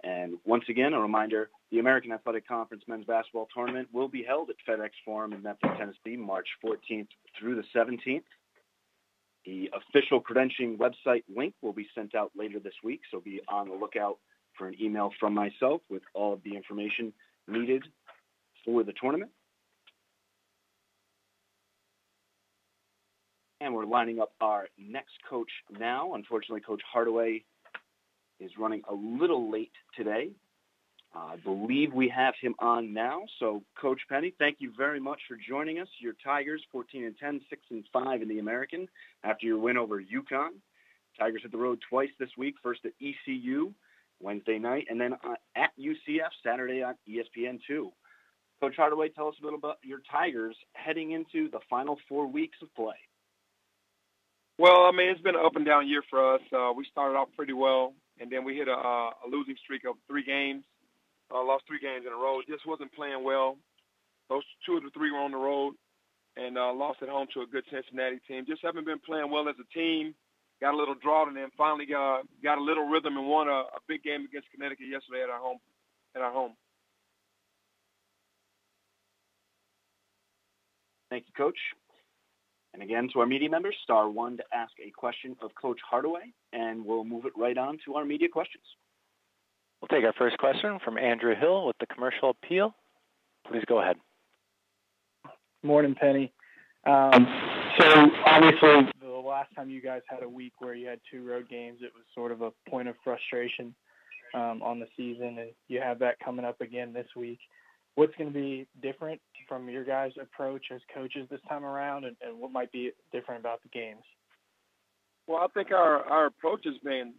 And once again, a reminder, the American Athletic Conference men's basketball tournament will be held at FedEx Forum in Memphis, Tennessee, March 14th through the 17th. The official credentialing website link will be sent out later this week, so be on the lookout for an email from myself with all of the information needed for the tournament. And we're lining up our next coach now. Unfortunately, Coach Hardaway is running a little late today. I believe we have him on now. So, Coach Penny, thank you very much for joining us. Your Tigers, 14-10, 6-5 in the American after your win over UConn. Tigers hit the road twice this week, first at ECU Wednesday night, and then at UCF Saturday on ESPN2. Coach Hardaway, tell us a little about your Tigers heading into the final 4 weeks of play. Well, I mean, it's been an up and down year for us. We started off pretty well, and then we hit a losing streak of 3 games. Lost 3 games in a row. Just wasn't playing well. Those 2 of the 3 were on the road, and lost at home to a good Cincinnati team. Just haven't been playing well as a team. Got a little drought, and then finally got a little rhythm and won a big game against Connecticut yesterday at our home. Thank you, Coach. And again, to our media members, *1 to ask a question of Coach Hardaway, and we'll move it right on to our media questions. We'll take our first question from Andrew Hill with the Commercial Appeal. Please go ahead. Morning, Penny. So obviously the last time you guys had a week where you had 2 road games, it was sort of a point of frustration on the season, and you have that coming up again this week. What's going to be different from your guys' approach as coaches this time around, and what might be different about the games? Well, I think our approach has been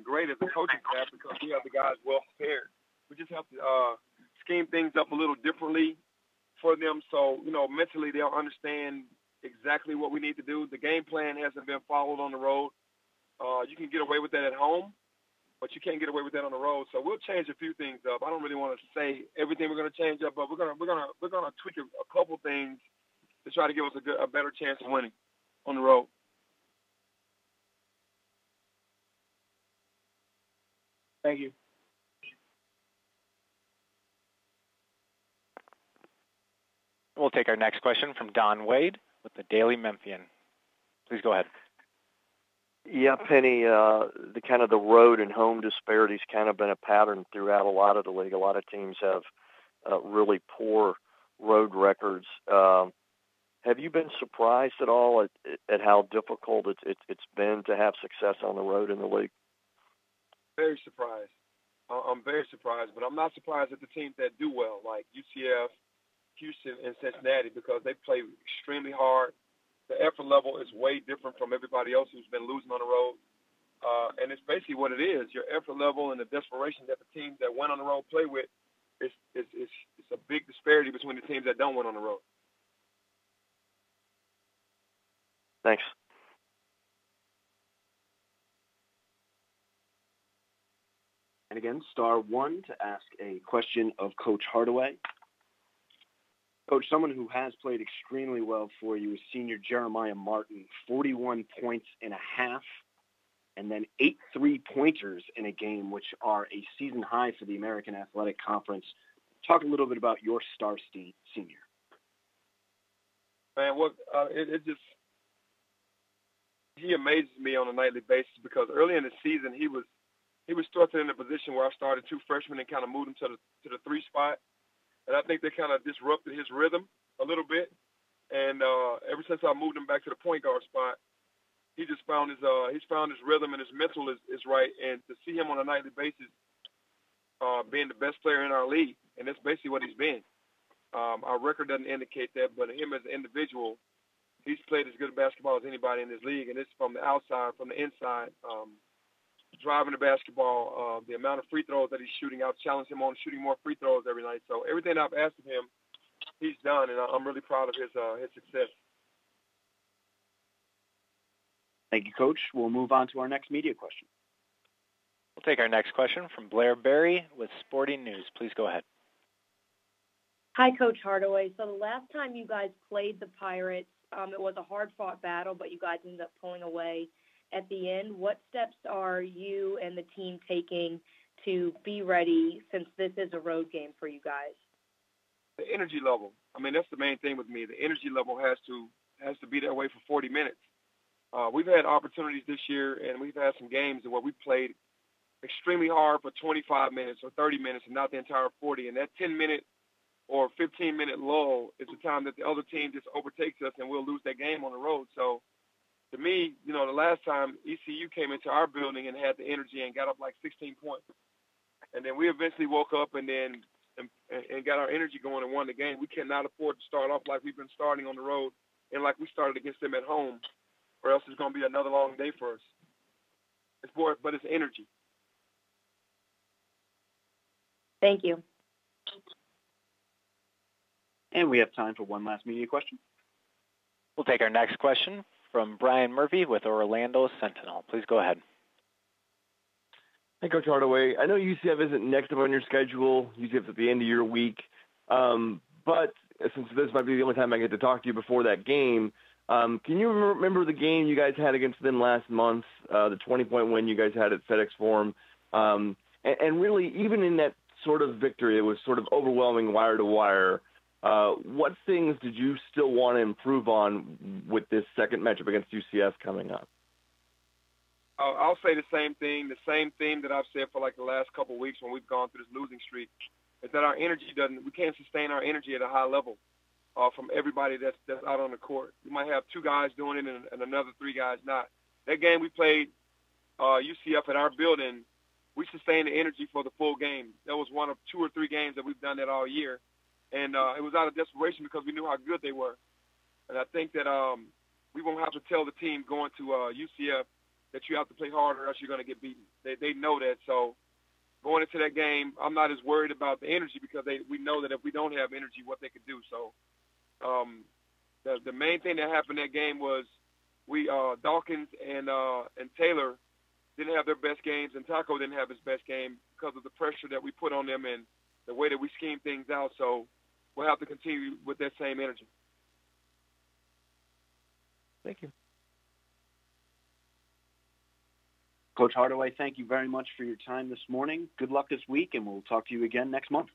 great as a coaching staff because we have the guys well prepared. We just have to scheme things up a little differently for them so, mentally they'll understand exactly what we need to do. The game plan hasn't been followed on the road. You can get away with that at home, but you can't get away with that on the road. So we'll change a few things up. I don't really want to say everything we're going to change up, but we're going to tweak a couple things to try to give us a better chance of winning on the road. Thank you. We'll take our next question from Don Wade with the Daily Memphian. Please go ahead. Yeah, Penny, the road and home disparity's kind of been a pattern throughout a lot of the league. A lot of teams have really poor road records. Have you been surprised at all at how difficult it's been to have success on the road in the league? Very surprised. I'm very surprised, but I'm not surprised at the teams that do well, like UCF, Houston, and Cincinnati, because they play extremely hard. The effort level is way different from everybody else who's been losing on the road. And it's basically what it is. Your effort level and the desperation that the teams that went on the road play with, it's a big disparity between the teams that don't win on the road. Thanks. And again, *1 to ask a question of Coach Hardaway. Coach, someone who has played extremely well for you is senior Jeremiah Martin, 41 points and a half, and then 8 3-pointers in a game, which are a season high for the American Athletic Conference. Talk a little bit about your star senior. Man, he amazes me on a nightly basis because early in the season he was thrusted in a position where I started 2 freshmen and kind of moved him to the 3 spot. And I think they kind of disrupted his rhythm a little bit. And ever since I moved him back to the point guard spot, he just found his rhythm and his mental is right. And to see him on a nightly basis being the best player in our league, and that's basically what he's been. Our record doesn't indicate that, but him as an individual, he's played as good basketball as anybody in this league, and it's from the outside, from the inside. Driving the basketball, the amount of free throws that he's shooting. I've challenged him on shooting more free throws every night. So everything I've asked of him, he's done, and I'm really proud of his success. Thank you, Coach. We'll move on to our next media question. We'll take our next question from Blair Berry with Sporting News. Please go ahead. Hi, Coach Hardaway. So the last time you guys played the Pirates, it was a hard-fought battle, but you guys ended up pulling away at the end. What steps are you and the team taking to be ready since this is a road game for you guys? The energy level. I mean, that's the main thing with me. The energy level has to be that way for 40 minutes. We've had opportunities this year, and we've had some games where we played extremely hard for 25 minutes or 30 minutes and not the entire 40. And that 10-minute or 15-minute lull is the time that the other team just overtakes us and we'll lose that game on the road. So, to me, the last time ECU came into our building and had the energy and got up like 16 points. And then we eventually woke up and got our energy going and won the game. We cannot afford to start off like we've been starting on the road and like we started against them at home, or else it's going to be another long day for us. But it's energy. Thank you. And we have time for one last media question. We'll take our next question from Brian Murphy with Orlando Sentinel. Please go ahead. Hey, Coach Hardaway. I know UCF isn't next up on your schedule. UCF's at the end of your week. But since this might be the only time I get to talk to you before that game, can you remember the game you guys had against them last month, the 20-point win you guys had at FedEx Forum? And really, even in that sort of victory, it was sort of overwhelming wire to wire. What things did you still want to improve on with this second matchup against UCF coming up? I'll say the same thing that I've said for like the last couple of weeks when we've gone through this losing streak, is that our energy we can't sustain our energy at a high level from everybody that's out on the court. You might have two guys doing it and another three guys not. That game we played UCF at our building, we sustained the energy for the full game. That was one of two or three games that we've done that all year. And it was out of desperation because we knew how good they were. And I think that we won't have to tell the team going to UCF that you have to play hard or else you're going to get beaten. They know that. So going into that game, I'm not as worried about the energy because we know that if we don't have energy, what they could do. So the main thing that happened that game was Dawkins and Taylor didn't have their best games, and Taco didn't have his best game because of the pressure that we put on them and the way that we scheme things out. So we'll have to continue with that same energy. Thank you. Coach Hardaway, thank you very much for your time this morning. Good luck this week, and we'll talk to you again next month.